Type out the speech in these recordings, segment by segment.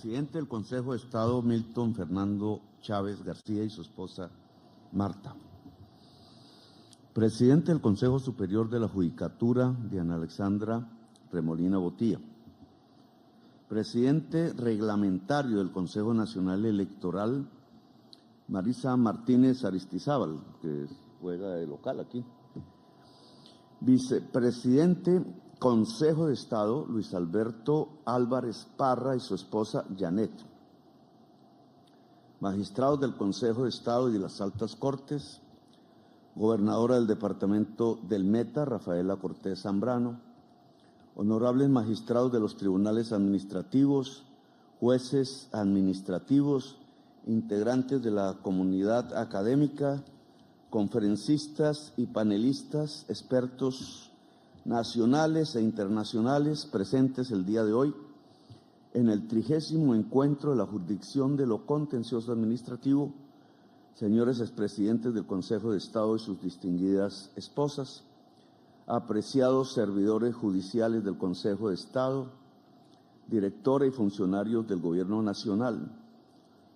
Presidente del Consejo de Estado, Milton Fernando Chávez García, y su esposa, Marta. Presidente del Consejo Superior de la Judicatura, Diana Alexandra Remolina Botía. Presidente reglamentario del Consejo Nacional Electoral, Marisa Martínez Aristizábal, que juega de local aquí. Vicepresidente Consejo de Estado, Luis Alberto Álvarez Parra y su esposa, Janet. Magistrados del Consejo de Estado y de las Altas Cortes, gobernadora del Departamento del Meta, Rafaela Cortés Zambrano, honorables magistrados de los tribunales administrativos, jueces administrativos, integrantes de la comunidad académica, conferencistas y panelistas, expertos nacionales e internacionales presentes el día de hoy en el 30º encuentro de la jurisdicción de lo contencioso administrativo, señores expresidentes del Consejo de Estado y sus distinguidas esposas, apreciados servidores judiciales del Consejo de Estado, directora y funcionarios del Gobierno Nacional,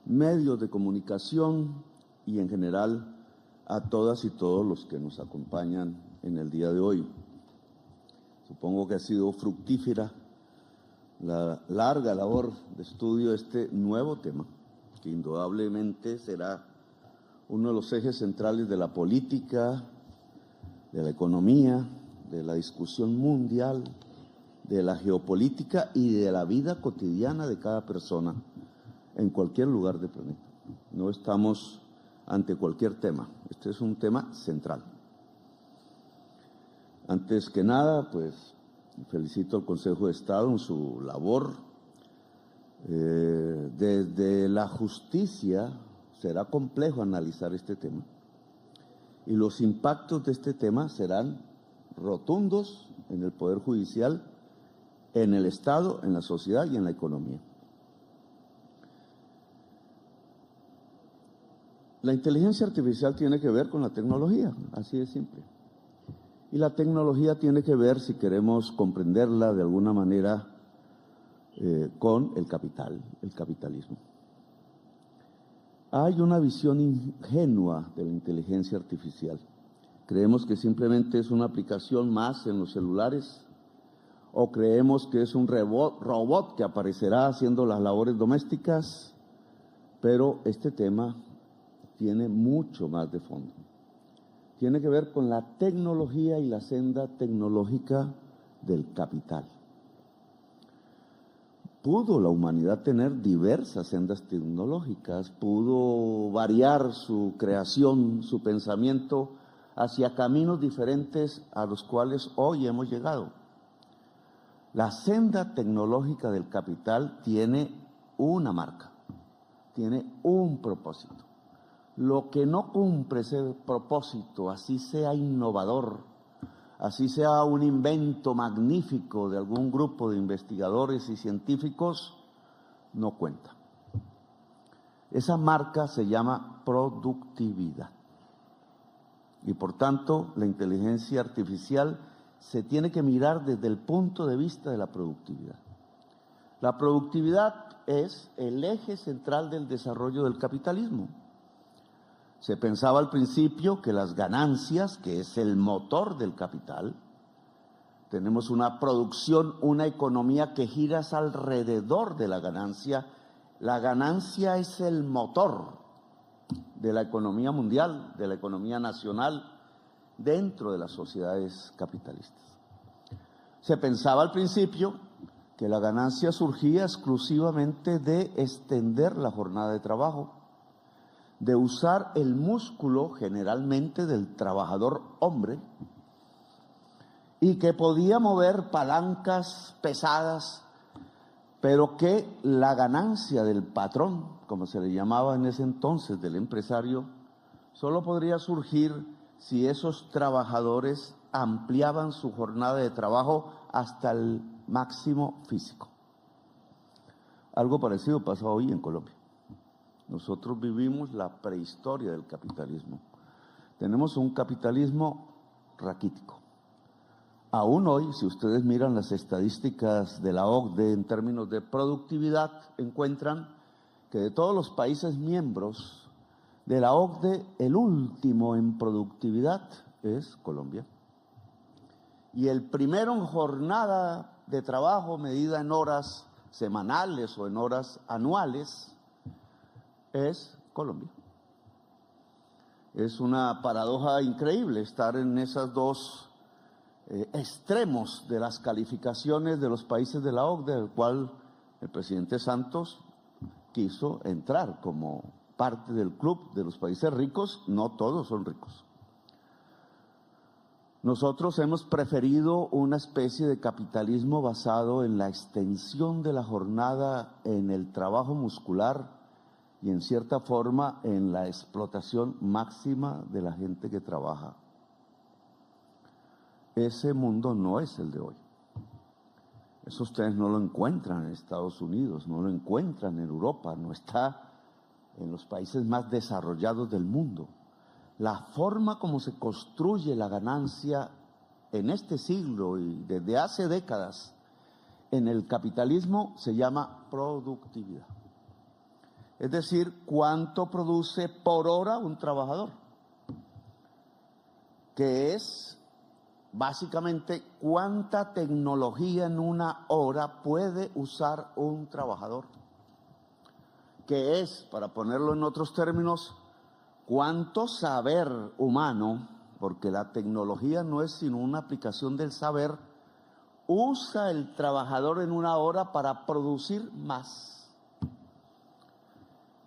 medios de comunicación y en general a todas y todos los que nos acompañan en el día de hoy. Supongo que ha sido fructífera la larga labor de estudio de este nuevo tema, que indudablemente será uno de los ejes centrales de la política, de la economía, de la discusión mundial, de la geopolítica y de la vida cotidiana de cada persona en cualquier lugar del planeta. No estamos ante cualquier tema, este es un tema central. Antes que nada, pues felicito al Consejo de Estado en su labor. Desde la justicia será complejo analizar este tema y los impactos de este tema serán rotundos en el Poder Judicial, en el Estado, en la sociedad y en la economía. La inteligencia artificial tiene que ver con la tecnología, así de simple. Y la tecnología tiene que ver, si queremos comprenderla de alguna manera, con el capital, el capitalismo. Hay una visión ingenua de la inteligencia artificial. Creemos que simplemente es una aplicación más en los celulares, o creemos que es un robot que aparecerá haciendo las labores domésticas, pero este tema tiene mucho más de fondo. Tiene que ver con la tecnología y la senda tecnológica del capital. Pudo la humanidad tener diversas sendas tecnológicas, pudo variar su creación, su pensamiento hacia caminos diferentes a los cuales hoy hemos llegado. La senda tecnológica del capital tiene una marca, tiene un propósito. Lo que no cumple ese propósito, así sea innovador, así sea un invento magnífico de algún grupo de investigadores y científicos, no cuenta. Esa marca se llama productividad. Y por tanto, la inteligencia artificial se tiene que mirar desde el punto de vista de la productividad. La productividad es el eje central del desarrollo del capitalismo. Se pensaba al principio que las ganancias, que es el motor del capital, tenemos una producción, una economía que gira alrededor de la ganancia. La ganancia es el motor de la economía mundial, de la economía nacional, dentro de las sociedades capitalistas. Se pensaba al principio que la ganancia surgía exclusivamente de extender la jornada de trabajo, de usar el músculo generalmente del trabajador hombre y que podía mover palancas pesadas, pero que la ganancia del patrón, como se le llamaba en ese entonces, del empresario, solo podría surgir si esos trabajadores ampliaban su jornada de trabajo hasta el máximo físico. Algo parecido pasa hoy en Colombia. Nosotros vivimos la prehistoria del capitalismo. Tenemos un capitalismo raquítico, Aún hoy, si ustedes miran las estadísticas de la OCDE en términos de productividad, encuentran que de todos los países miembros de la OCDE, el último en productividad es Colombia. Y el primero en jornada de trabajo medida en horas semanales o en horas anuales es Colombia. Es una paradoja increíble estar en esos dos extremos de las calificaciones de los países de la OCDE, del cual el presidente Santos quiso entrar como parte del club de los países ricos. No todos son ricos. Nosotros hemos preferido una especie de capitalismo basado en la extensión de la jornada, en el trabajo muscular y en cierta forma en la explotación máxima de la gente que trabaja. Ese mundo no es el de hoy. Eso ustedes no lo encuentran en Estados Unidos, no lo encuentran en Europa, no está en los países más desarrollados del mundo. La forma como se construye la ganancia en este siglo y desde hace décadas en el capitalismo se llama productividad. Es decir, cuánto produce por hora un trabajador, que es básicamente cuánta tecnología en una hora puede usar un trabajador, que es, para ponerlo en otros términos, cuánto saber humano, porque la tecnología no es sino una aplicación del saber, usa el trabajador en una hora para producir más.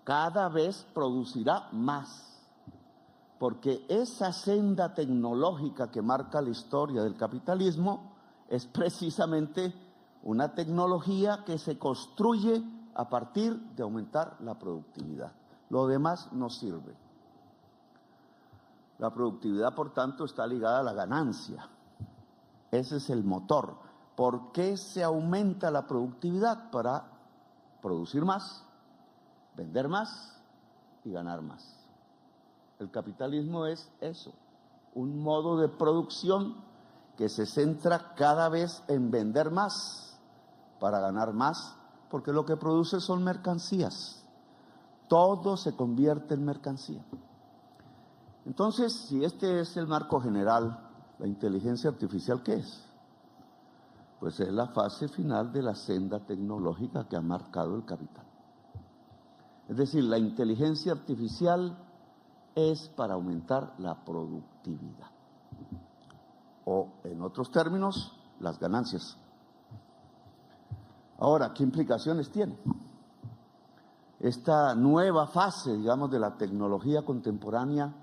Cada vez producirá más, porque esa senda tecnológica que marca la historia del capitalismo es precisamente una tecnología que se construye a partir de aumentar la productividad. Lo demás no sirve. La productividad, por tanto, está ligada a la ganancia. Ese es el motor. ¿Por qué se aumenta la productividad? Para producir más, vender más y ganar más. El capitalismo es eso, un modo de producción que se centra cada vez en vender más para ganar más, porque lo que produce son mercancías. Todo se convierte en mercancía. Entonces, si este es el marco general, la inteligencia artificial, ¿qué es? Pues es la fase final de la senda tecnológica que ha marcado el capital. Es decir, la inteligencia artificial es para aumentar la productividad. O, en otros términos, las ganancias. Ahora, ¿qué implicaciones tiene? Esta nueva fase, digamos, de la tecnología contemporánea,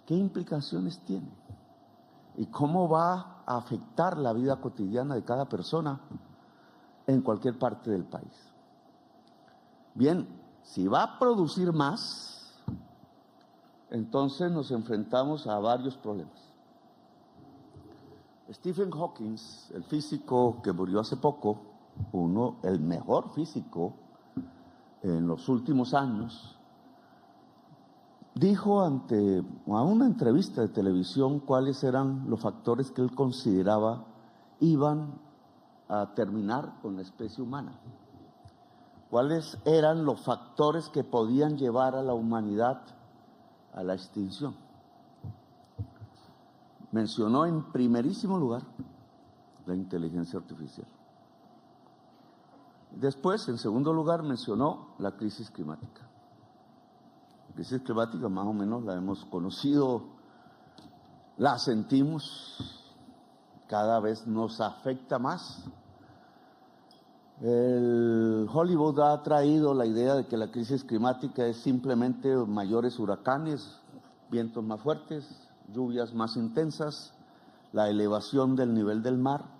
¿qué implicaciones tiene? ¿Y cómo va a afectar la vida cotidiana de cada persona en cualquier parte del país? Bien, si va a producir más, entonces nos enfrentamos a varios problemas. Stephen Hawking, el físico que murió hace poco, el mejor físico en los últimos años, dijo a una entrevista de televisión cuáles eran los factores que él consideraba iban a terminar con la especie humana. ¿Cuáles eran los factores que podían llevar a la humanidad a la extinción? Mencionó en primerísimo lugar la inteligencia artificial. Después, en segundo lugar, mencionó la crisis climática. La crisis climática más o menos la hemos conocido, la sentimos, cada vez nos afecta más. El Hollywood ha traído la idea de que la crisis climática es simplemente mayores huracanes, vientos más fuertes, lluvias más intensas, la elevación del nivel del mar.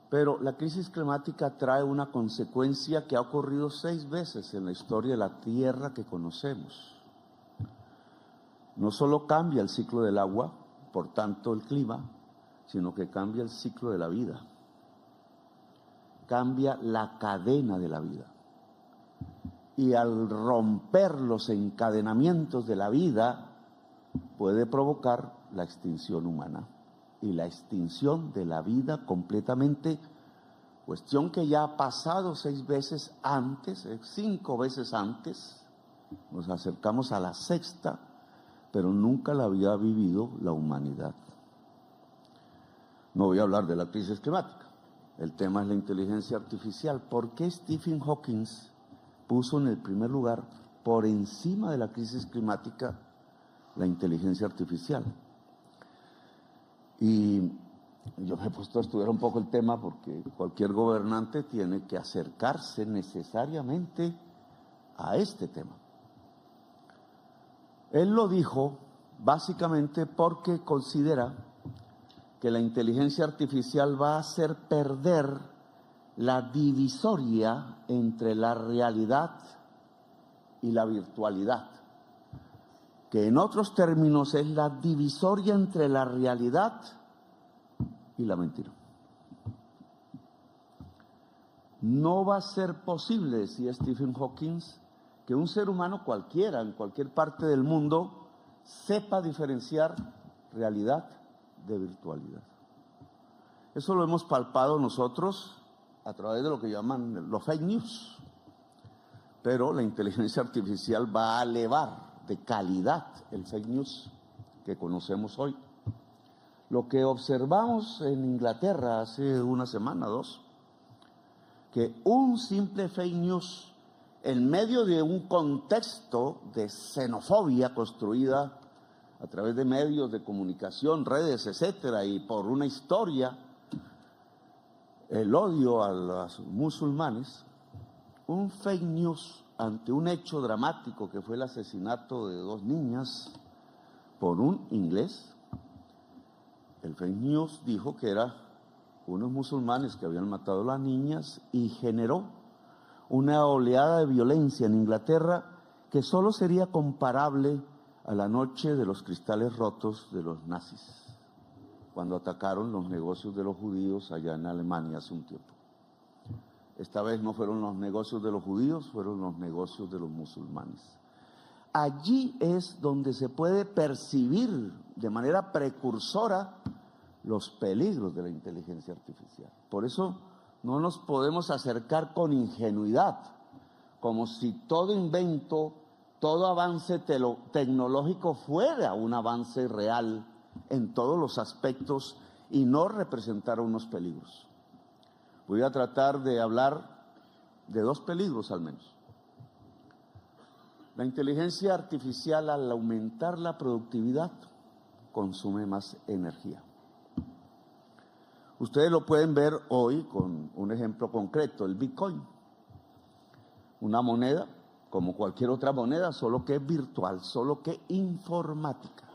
Pero la crisis climática trae una consecuencia que ha ocurrido 6 veces en la historia de la Tierra que conocemos. No solo cambia el ciclo del agua, por tanto el clima, sino que cambia el ciclo de la vida. Cambia la cadena de la vida. Y al romper los encadenamientos de la vida, puede provocar la extinción humana. y la extinción de la vida completamente, cuestión que ya ha pasado 6 veces antes, 5 veces antes, nos acercamos a la 6ª, pero nunca la había vivido la humanidad. No voy a hablar de la crisis climática, el tema es la inteligencia artificial. ¿Por qué Stephen Hawking puso en el primer lugar, por encima de la crisis climática, la inteligencia artificial? Y yo me he puesto a estudiar un poco el tema porque cualquier gobernante tiene que acercarse necesariamente a este tema. Él lo dijo básicamente porque considera que la inteligencia artificial va a hacer perder la divisoria entre la realidad y la virtualidad, que en otros términos es la divisoria entre la realidad y la mentira. No va a ser posible, decía Stephen Hawking, que un ser humano cualquiera, en cualquier parte del mundo, sepa diferenciar realidad de virtualidad. Eso lo hemos palpado nosotros a través de lo que llaman los fake news. Pero la inteligencia artificial va a elevar de calidad el fake news que conocemos hoy. Lo que observamos en Inglaterra hace una semana, 2, que un simple fake news en medio de un contexto de xenofobia construida a través de medios de comunicación, redes, etcétera, y por una historia, el odio a los musulmanes, un fake news ante un hecho dramático que fue el asesinato de 2 niñas por un inglés. El fake news dijo que eran unos musulmanes que habían matado a las niñas y generó una oleada de violencia en Inglaterra que solo sería comparable a la noche de los cristales rotos de los nazis, cuando atacaron los negocios de los judíos allá en Alemania hace un tiempo. Esta vez no fueron los negocios de los judíos, fueron los negocios de los musulmanes. Allí es donde se puede percibir de manera precursora los peligros de la inteligencia artificial. Por eso no nos podemos acercar con ingenuidad, como si todo invento, todo avance tecnológico fuera un avance real en todos los aspectos y no representara unos peligros. Voy a tratar de hablar de 2 peligros al menos. La inteligencia artificial, al aumentar la productividad, consume más energía. Ustedes lo pueden ver hoy con un ejemplo concreto, el Bitcoin. Una moneda como cualquier otra moneda, solo que es virtual, solo que informática.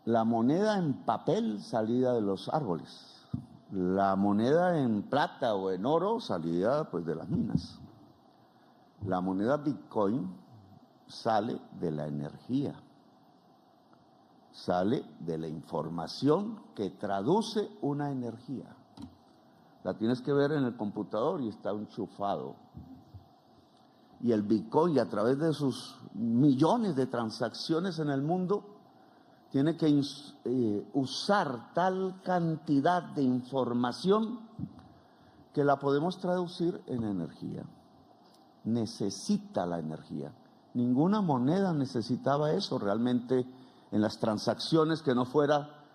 La moneda en papel salida de los árboles. La moneda en plata o en oro salida pues de las minas. La moneda Bitcoin sale de la energía, sale de la información que traduce una energía. La tienes que ver en el computador y está enchufado. Y el Bitcoin, a través de sus millones de transacciones en el mundo, tiene que usar tal cantidad de información que la podemos traducir en energía. Necesita la energía. Ninguna moneda necesitaba eso realmente en las transacciones, que no fuera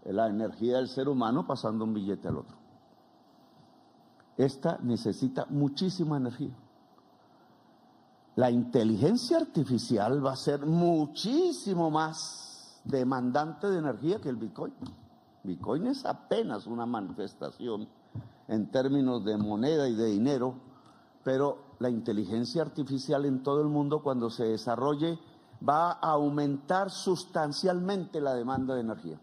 la energía del ser humano pasando un billete al otro. Esta necesita muchísima energía. La inteligencia artificial va a ser muchísimo más demandante de energía que el Bitcoin. Bitcoin es apenas una manifestación en términos de moneda y de dinero, pero la inteligencia artificial en todo el mundo, cuando se desarrolle, va a aumentar sustancialmente la demanda de energía.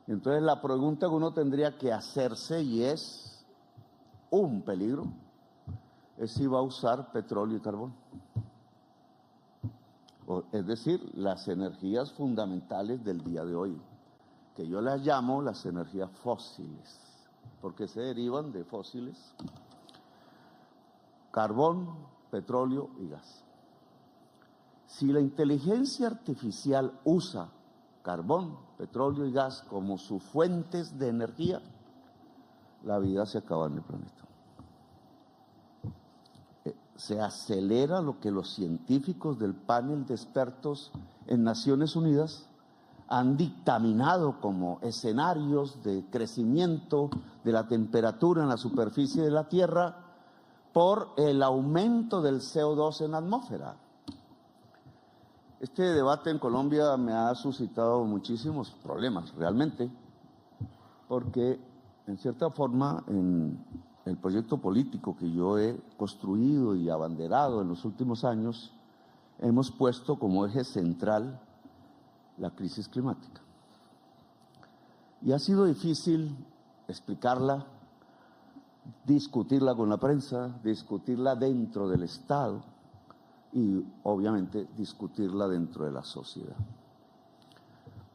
Entonces la pregunta que uno tendría que hacerse, y es un peligro, es si va a usar petróleo y carbón. Es decir, las energías fundamentales del día de hoy, que yo las llamo las energías fósiles, porque se derivan de fósiles: carbón, petróleo y gas. Si la inteligencia artificial usa carbón, petróleo y gas como sus fuentes de energía, la vida se acaba en el planeta. Se acelera lo que los científicos del panel de expertos en Naciones Unidas han dictaminado como escenarios de crecimiento de la temperatura en la superficie de la Tierra por el aumento del CO2 en la atmósfera. Este debate en Colombia me ha suscitado muchísimos problemas, realmente, porque en cierta forma en el proyecto político que yo he construido y abanderado en los últimos años, hemos puesto como eje central la crisis climática. Y ha sido difícil explicarla, discutirla con la prensa, discutirla dentro del Estado y obviamente discutirla dentro de la sociedad.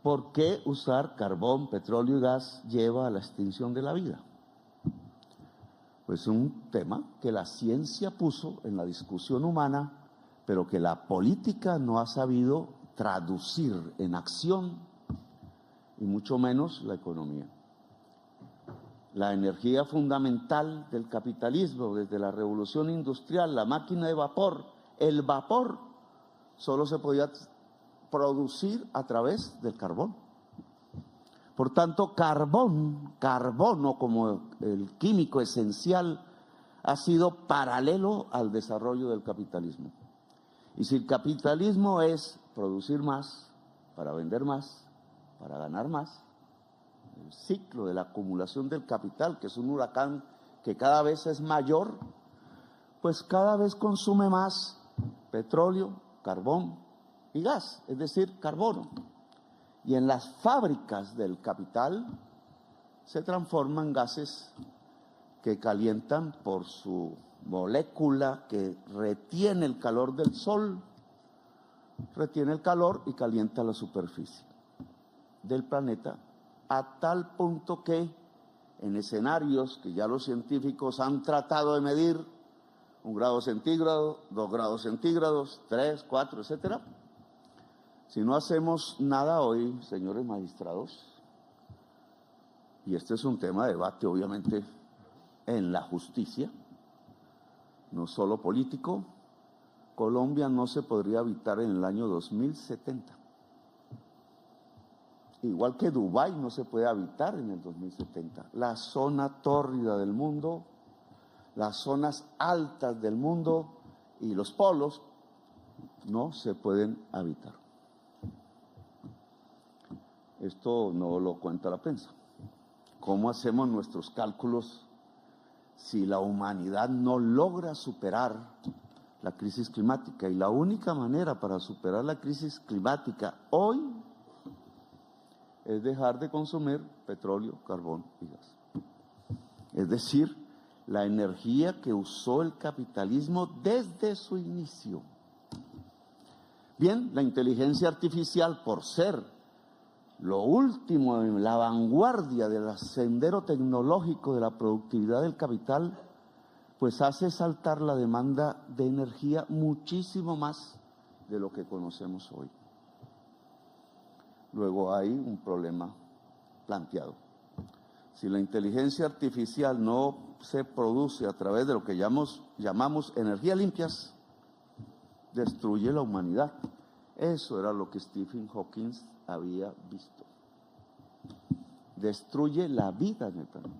¿Por qué usar carbón, petróleo y gas lleva a la extinción de la vida? Pues es un tema que la ciencia puso en la discusión humana, pero que la política no ha sabido traducir en acción, y mucho menos la economía. La energía fundamental del capitalismo, desde la revolución industrial, la máquina de vapor, el vapor, solo se podía producir a través del carbón. Por tanto, carbono como el químico esencial, ha sido paralelo al desarrollo del capitalismo. Y si el capitalismo es producir más, para vender más, para ganar más, el ciclo de la acumulación del capital, que es un huracán que cada vez es mayor, pues cada vez consume más petróleo, carbón y gas, es decir, carbono. Y en las fábricas del capital se transforman gases que calientan por su molécula que retiene el calor del sol, retiene el calor y calienta la superficie del planeta, a tal punto que en escenarios que ya los científicos han tratado de medir, 1 grado centígrado, 2 grados centígrados, 3, 4, etcétera. Si no hacemos nada hoy, señores magistrados, y este es un tema de debate obviamente en la justicia, no solo político, Colombia no se podría habitar en el año 2070. Igual que Dubái no se puede habitar en el 2070. La zona tórrida del mundo, las zonas altas del mundo y los polos no se pueden habitar. Esto no lo cuenta la prensa. ¿Cómo hacemos nuestros cálculos si la humanidad no logra superar la crisis climática? Y la única manera para superar la crisis climática hoy es dejar de consumir petróleo, carbón y gas. Es decir, la energía que usó el capitalismo desde su inicio. Bien, la inteligencia artificial, por ser lo último en la vanguardia del sendero tecnológico de la productividad del capital, pues hace saltar la demanda de energía muchísimo más de lo que conocemos hoy. Luego hay un problema planteado. Si la inteligencia artificial no se produce a través de lo que llamamos energías limpias, destruye la humanidad. Eso era lo que Stephen Hawking había visto. Destruye la vida en el planeta.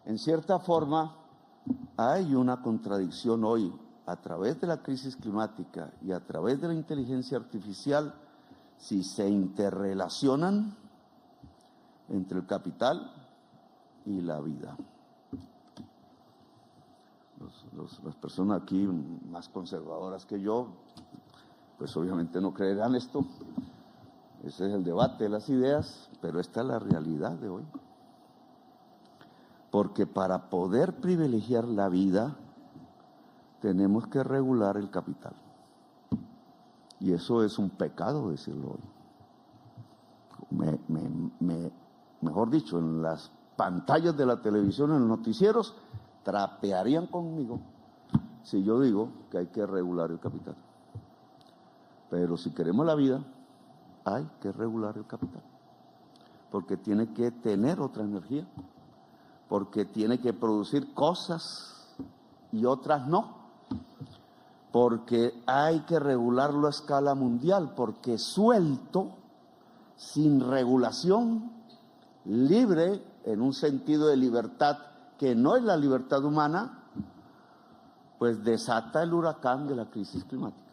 En cierta forma, hay una contradicción hoy a través de la crisis climática y a través de la inteligencia artificial, si se interrelacionan entre el capital y la vida. Las personas aquí más conservadoras que yo, pues obviamente no creerán esto. Ese es el debate de las ideas, pero esta es la realidad de hoy. Porque para poder privilegiar la vida, tenemos que regular el capital. Y eso es un pecado decirlo hoy. Mejor dicho, en las pantallas de la televisión, en los noticieros, trapearían conmigo si yo digo que hay que regular el capital. Pero si queremos la vida, hay que regular el capital, porque tiene que tener otra energía, porque tiene que producir cosas y otras no, porque hay que regularlo a escala mundial, porque suelto, sin regulación, libre, en un sentido de libertad que no es la libertad humana, pues desata el huracán de la crisis climática.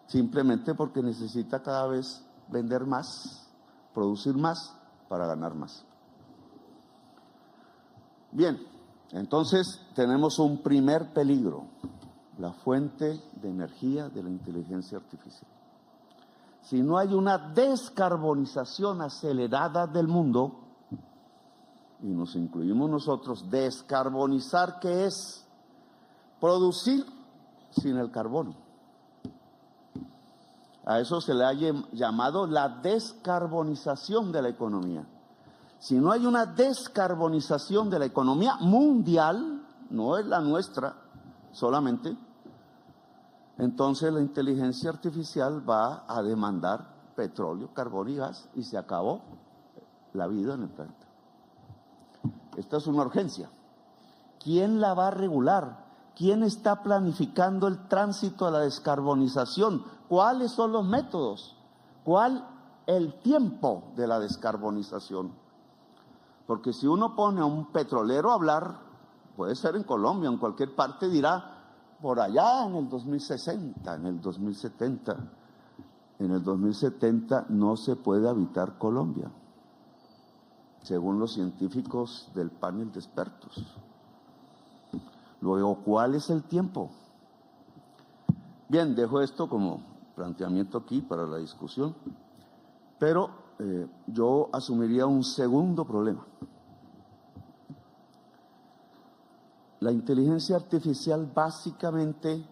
Simplemente porque necesita cada vez vender más, producir más para ganar más. Bien, entonces tenemos un primer peligro, la fuente de energía de la inteligencia artificial. Si no hay una descarbonización acelerada del mundo, y nos incluimos nosotros, descarbonizar, ¿qué es? Producir sin el carbono. A eso se le ha llamado la descarbonización de la economía. Si no hay una descarbonización de la economía mundial, no es la nuestra solamente, entonces la inteligencia artificial va a demandar petróleo, carbón y gas, y se acabó la vida en el planeta. Esta es una urgencia. ¿Quién la va a regular? ¿Quién está planificando el tránsito a la descarbonización? ¿Cuáles son los métodos? ¿Cuál el tiempo de la descarbonización? Porque si uno pone a un petrolero a hablar, puede ser en Colombia, en cualquier parte, dirá, por allá en el 2060, en el 2070. En el 2070 no se puede habitar Colombia, según los científicos del panel de expertos. Luego, ¿cuál es el tiempo? Bien, dejo esto como planteamiento aquí para la discusión, pero yo asumiría un segundo problema. La inteligencia artificial básicamente,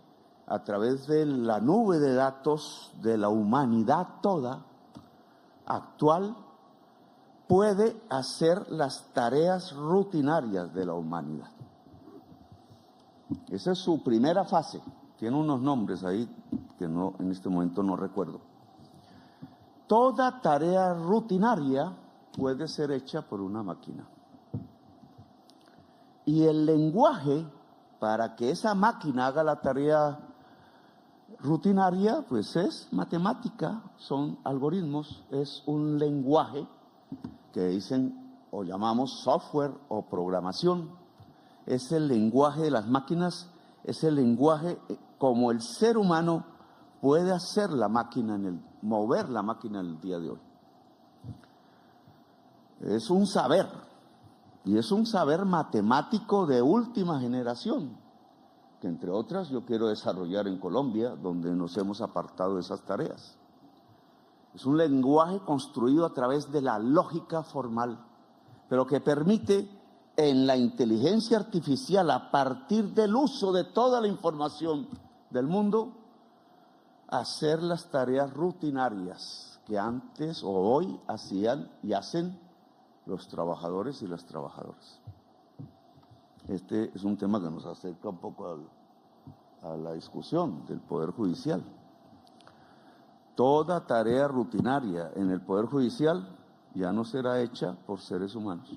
a través de la nube de datos de la humanidad toda, actual, puede hacer las tareas rutinarias de la humanidad. Esa es su primera fase. Tiene unos nombres ahí que no, en este momento no recuerdo. Toda tarea rutinaria puede ser hecha por una máquina. Y el lenguaje, para que esa máquina haga la tarea rutinaria, pues es matemática, son algoritmos, es un lenguaje que dicen o llamamos software o programación. Es el lenguaje de las máquinas, es el lenguaje como el ser humano puede hacer la máquina, mover la máquina en el día de hoy. Es un saber, y es un saber matemático de última generación, que entre otras yo quiero desarrollar en Colombia, donde nos hemos apartado de esas tareas. Es un lenguaje construido a través de la lógica formal, pero que permite en la inteligencia artificial, a partir del uso de toda la información del mundo, hacer las tareas rutinarias que antes o hoy hacían y hacen los trabajadores y las trabajadoras. Este es un tema que nos acerca un poco a la discusión del Poder Judicial. Toda tarea rutinaria en el Poder Judicial ya no será hecha por seres humanos.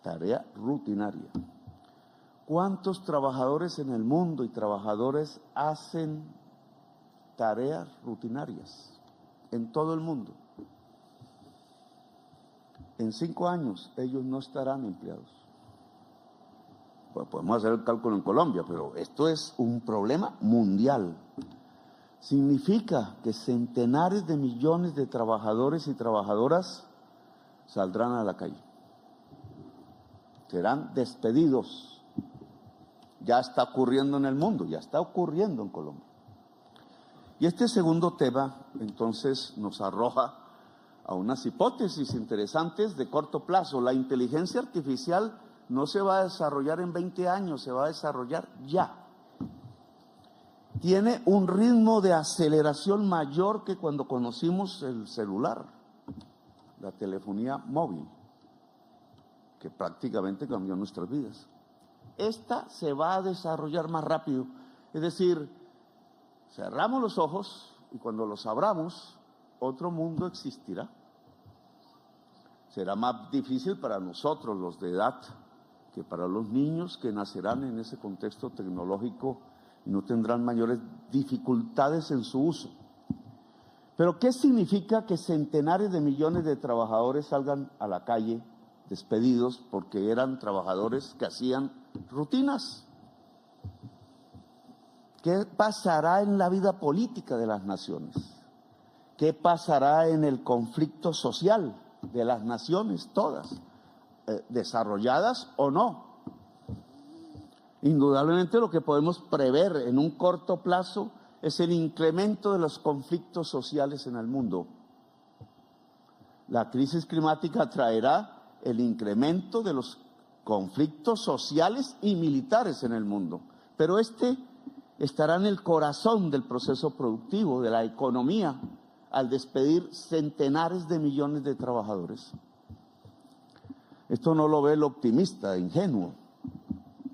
Tarea rutinaria. ¿Cuántos trabajadores en el mundo y trabajadores hacen tareas rutinarias en todo el mundo? En 5 años ellos no estarán empleados. Pues podemos hacer el cálculo en Colombia, pero esto es un problema mundial. Significa que centenares de millones de trabajadores y trabajadoras saldrán a la calle. Serán despedidos. Ya está ocurriendo en el mundo, ya está ocurriendo en Colombia. Y este segundo tema, entonces, nos arroja a unas hipótesis interesantes de corto plazo. La inteligencia artificial no se va a desarrollar en 20 años, se va a desarrollar ya. Tiene un ritmo de aceleración mayor que cuando conocimos el celular, la telefonía móvil, que prácticamente cambió nuestras vidas. Esta se va a desarrollar más rápido. Es decir, cerramos los ojos y cuando los abramos, otro mundo existirá. Será más difícil para nosotros, los de edad, que para los niños que nacerán en ese contexto tecnológico y no tendrán mayores dificultades en su uso. Pero ¿qué significa que centenares de millones de trabajadores salgan a la calle despedidos porque eran trabajadores que hacían rutinas? ¿Qué pasará en la vida política de las naciones? ¿Qué pasará en el conflicto social de las naciones todas, desarrolladas o no? Indudablemente lo que podemos prever en un corto plazo es el incremento de los conflictos sociales en el mundo. La crisis climática traerá el incremento de los conflictos sociales y militares en el mundo, pero estará en el corazón del proceso productivo, de la economía, al despedir centenares de millones de trabajadores. Esto no lo ve el optimista, ingenuo,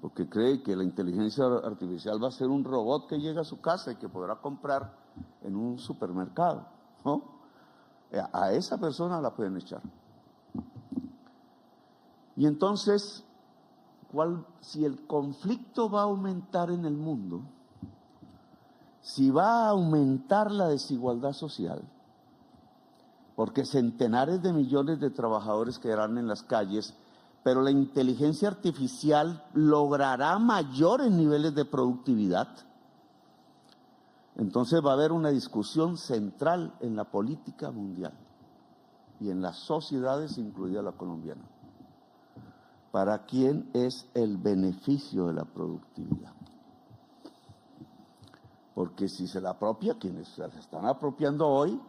porque cree que la inteligencia artificial va a ser un robot que llega a su casa y que podrá comprar en un supermercado, ¿no? A esa persona la pueden echar. Y entonces, si el conflicto va a aumentar en el mundo, si va a aumentar la desigualdad social, porque centenares de millones de trabajadores quedarán en las calles, pero la inteligencia artificial logrará mayores niveles de productividad, entonces va a haber una discusión central en la política mundial y en las sociedades, incluida la colombiana. ¿Para quién es el beneficio de la productividad? Porque si se la apropia, quienes se la están apropiando hoy,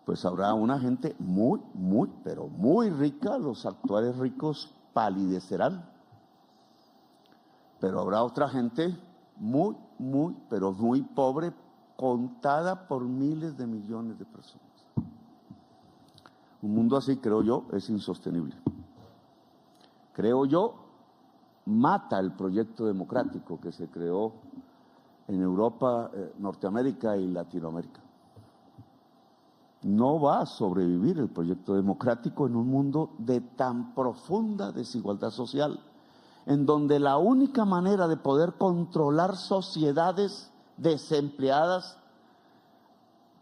pues habrá una gente pero muy rica, los actuales ricos palidecerán. Pero habrá otra gente pero muy pobre, contada por miles de millones de personas. Un mundo así, creo yo, es insostenible. Creo yo, mata el proyecto democrático que se creó en Europa, Norteamérica y Latinoamérica. No va a sobrevivir el proyecto democrático en un mundo de tan profunda desigualdad social, en donde la única manera de poder controlar sociedades desempleadas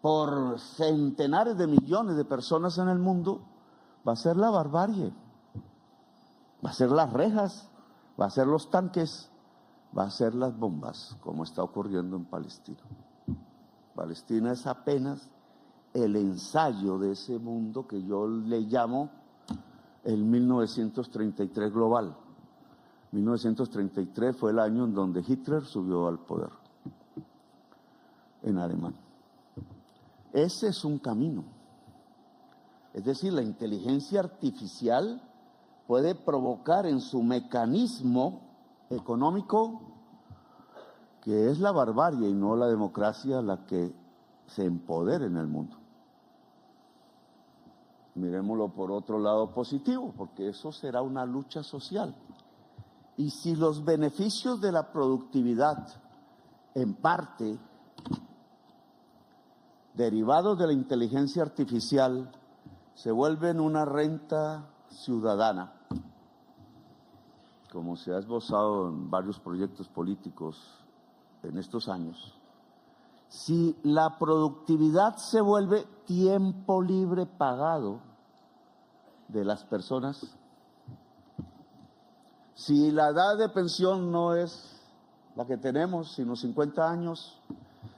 por centenares de millones de personas en el mundo va a ser la barbarie, va a ser las rejas, va a ser los tanques, va a ser las bombas, como está ocurriendo en Palestina. Palestina es apenas el ensayo de ese mundo que yo le llamo el 1933 global. 1933 fue el año en donde Hitler subió al poder en Alemania. Ese es un camino. Es decir, la inteligencia artificial puede provocar en su mecanismo económico, que es la barbarie y no la democracia la que se empodere en el mundo. Miremoslo por otro lado positivo, porque eso será una lucha social. Y si los beneficios de la productividad, en parte, derivados de la inteligencia artificial, se vuelven una renta ciudadana, como se ha esbozado en varios proyectos políticos en estos años, si la productividad se vuelve tiempo libre pagado de las personas, si la edad de pensión no es la que tenemos, sino 50 años,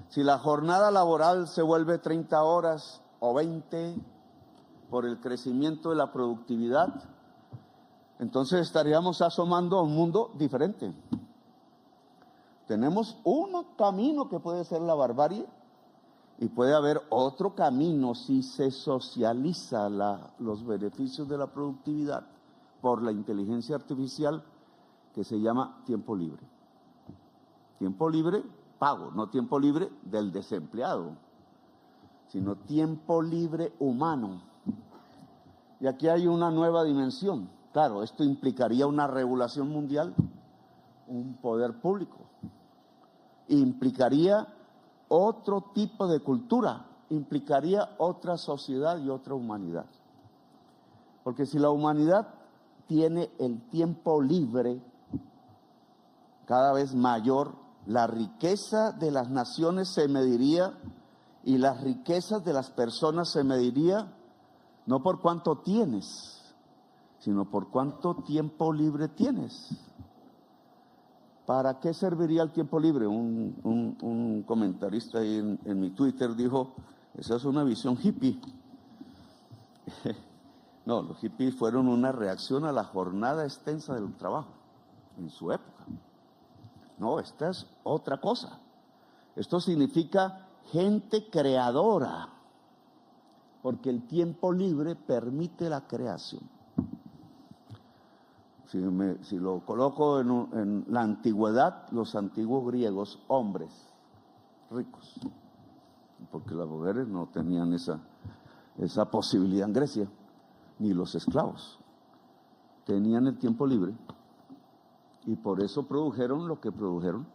si la jornada laboral se vuelve 30 horas o 20 por el crecimiento de la productividad, entonces estaríamos asomando a un mundo diferente. Tenemos un camino que puede ser la barbarie y puede haber otro camino si se socializa los beneficios de la productividad por la inteligencia artificial, que se llama tiempo libre. Tiempo libre pago, no tiempo libre del desempleado, sino tiempo libre humano. Y aquí hay una nueva dimensión. Claro, esto implicaría una regulación mundial, un poder público. Implicaría otro tipo de cultura, implicaría otra sociedad y otra humanidad. Porque si la humanidad tiene el tiempo libre cada vez mayor, la riqueza de las naciones se mediría y las riquezas de las personas se mediría no por cuánto tienes, sino por cuánto tiempo libre tienes. ¿Para qué serviría el tiempo libre? Un comentarista ahí en mi Twitter dijo, esa es una visión hippie. No, los hippies fueron una reacción a la jornada extensa del trabajo en su época. No, esta es otra cosa. Esto significa gente creadora, porque el tiempo libre permite la creación. Si lo coloco en la antigüedad, los antiguos griegos, hombres ricos, porque las mujeres no tenían esa posibilidad en Grecia, ni los esclavos, tenían el tiempo libre y por eso produjeron lo que produjeron.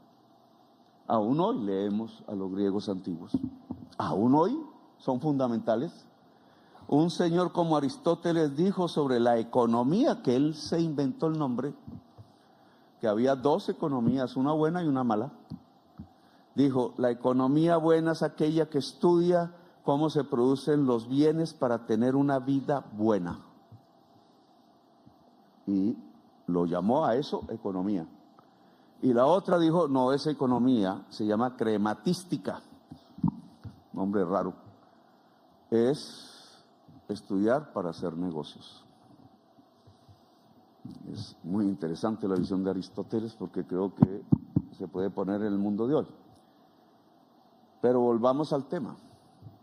Aún hoy leemos a los griegos antiguos, aún hoy son fundamentales. Un señor como Aristóteles dijo sobre la economía, que él se inventó el nombre, que había dos economías, una buena y una mala. Dijo, la economía buena es aquella que estudia cómo se producen los bienes para tener una vida buena. Y lo llamó a eso economía. Y la otra dijo, no es economía, se llama crematística. Nombre raro. Es estudiar para hacer negocios. Es muy interesante la visión de Aristóteles porque creo que se puede poner en el mundo de hoy. Pero volvamos al tema.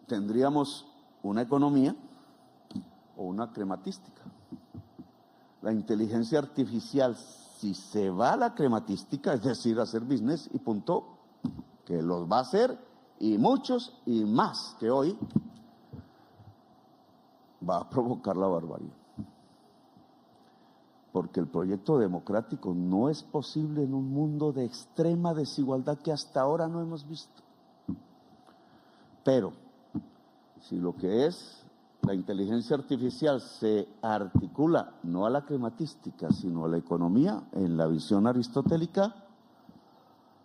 Tendríamos una economía o una crematística. La inteligencia artificial, si se va a la crematística, es decir, a hacer business y punto, que los va a hacer y muchos y más que hoy, va a provocar la barbarie. Porque el proyecto democrático no es posible en un mundo de extrema desigualdad que hasta ahora no hemos visto. Pero si lo que es la inteligencia artificial se articula no a la crematística, sino a la economía, en la visión aristotélica,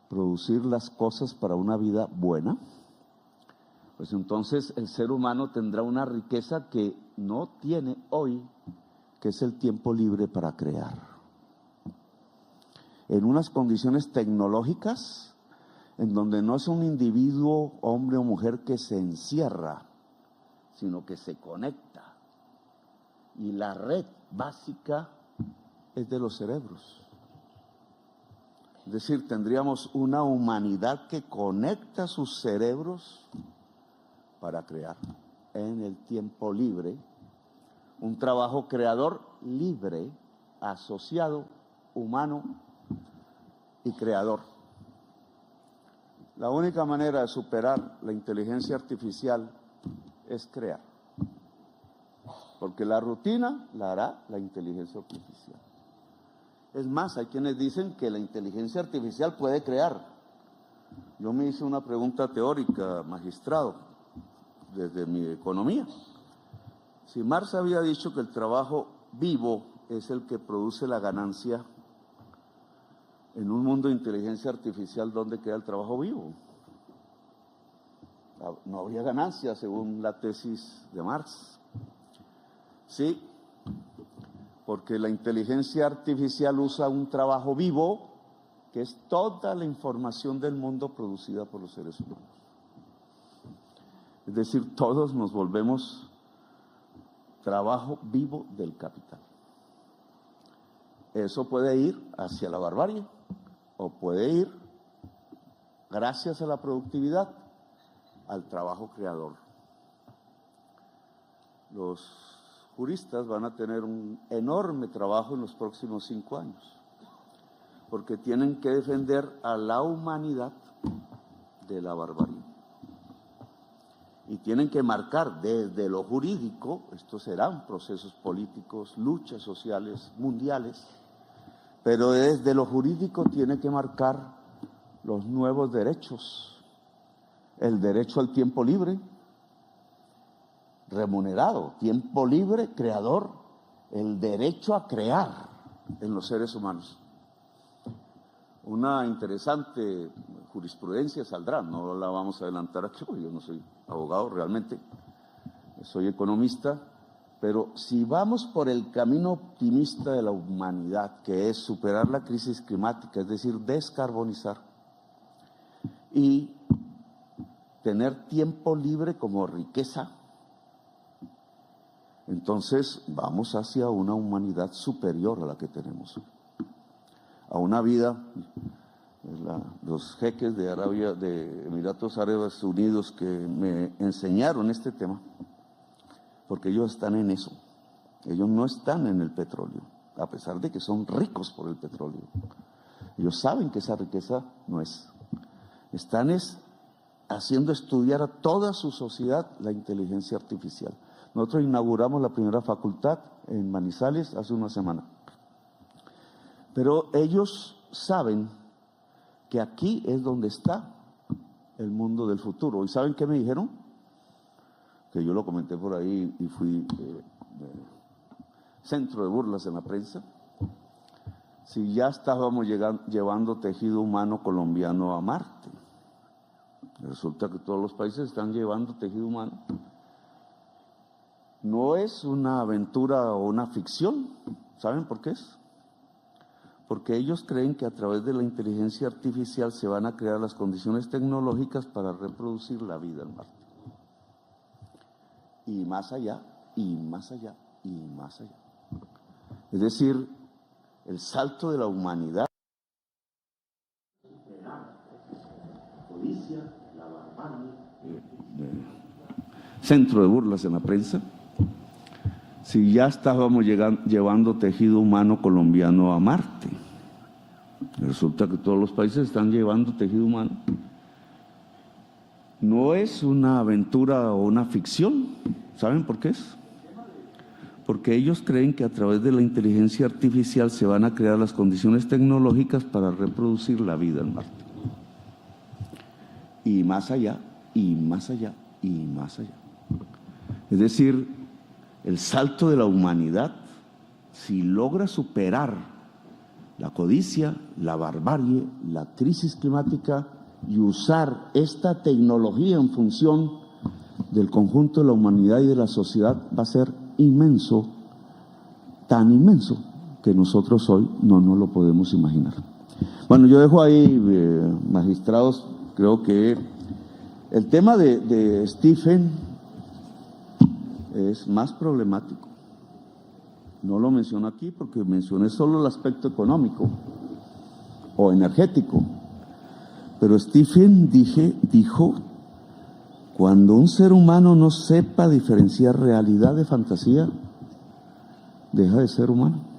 producir las cosas para una vida buena, pues entonces el ser humano tendrá una riqueza que no tiene hoy, que es el tiempo libre para crear. En unas condiciones tecnológicas, en donde no es un individuo, hombre o mujer, que se encierra, sino que se conecta. Y la red básica es de los cerebros. Es decir, tendríamos una humanidad que conecta sus cerebros para crear en el tiempo libre, un trabajo creador libre, asociado, humano y creador. La única manera de superar la inteligencia artificial es crear, porque la rutina la hará la inteligencia artificial. Es más, hay quienes dicen que la inteligencia artificial puede crear. Yo me hice una pregunta teórica, magistrado, desde mi economía. Si Marx había dicho que el trabajo vivo es el que produce la ganancia, en un mundo de inteligencia artificial, ¿dónde queda el trabajo vivo? No habría ganancia, según la tesis de Marx. Sí, porque la inteligencia artificial usa un trabajo vivo, que es toda la información del mundo producida por los seres humanos. Es decir, todos nos volvemos trabajo vivo del capital. Eso puede ir hacia la barbarie o puede ir, gracias a la productividad, al trabajo creador. Los juristas van a tener un enorme trabajo en los próximos 5 años, porque tienen que defender a la humanidad de la barbarie. Y tienen que marcar desde lo jurídico, estos serán procesos políticos, luchas sociales mundiales, pero desde lo jurídico tiene que marcar los nuevos derechos. el derecho al tiempo libre, remunerado, tiempo libre, creador, el derecho a crear en los seres humanos. Una interesante jurisprudencia saldrá, no la vamos a adelantar aquí, porque yo no soy abogado realmente, soy economista, pero si vamos por el camino optimista de la humanidad, que es superar la crisis climática, es decir, descarbonizar y tener tiempo libre como riqueza, entonces vamos hacia una humanidad superior a la que tenemos, a una vida. Los jeques de Arabia, de Emiratos Árabes Unidos, que me enseñaron este tema, porque ellos están en eso, ellos no están en el petróleo, a pesar de que son ricos por el petróleo. Ellos saben que esa riqueza no es. Están haciendo estudiar a toda su sociedad la inteligencia artificial. Nosotros inauguramos la primera facultad en Manizales hace una semana. Pero ellos saben que aquí es donde está el mundo del futuro. ¿Y saben qué me dijeron? Que yo lo comenté por ahí y fui centro de burlas en la prensa. Si ya estábamos llevando tejido humano colombiano a Marte. Resulta que todos los países están llevando tejido humano. No es una aventura o una ficción. ¿Saben por qué es? Porque ellos creen que a través de la inteligencia artificial se van a crear las condiciones tecnológicas para reproducir la vida en Marte. Y más allá, y más allá, y más allá. Es decir, el salto de la humanidad. Centro de burlas en la prensa. Si ya estábamos llevando tejido humano colombiano a Marte. Resulta que todos los países están llevando tejido humano. No es una aventura o una ficción. ¿Saben por qué es? Porque ellos creen que a través de la inteligencia artificial se van a crear las condiciones tecnológicas para reproducir la vida en Marte. Y más allá, y más allá, y más allá. Es decir, el salto de la humanidad, si logra superar la codicia, la barbarie, la crisis climática y usar esta tecnología en función del conjunto de la humanidad y de la sociedad, va a ser inmenso, tan inmenso que nosotros hoy no nos lo podemos imaginar. Bueno, yo dejo ahí, magistrados, creo que el tema de Stephen es más problemático. No lo menciono aquí porque mencioné solo el aspecto económico o energético. Pero Stephen dijo, cuando un ser humano no sepa diferenciar realidad de fantasía, deja de ser humano.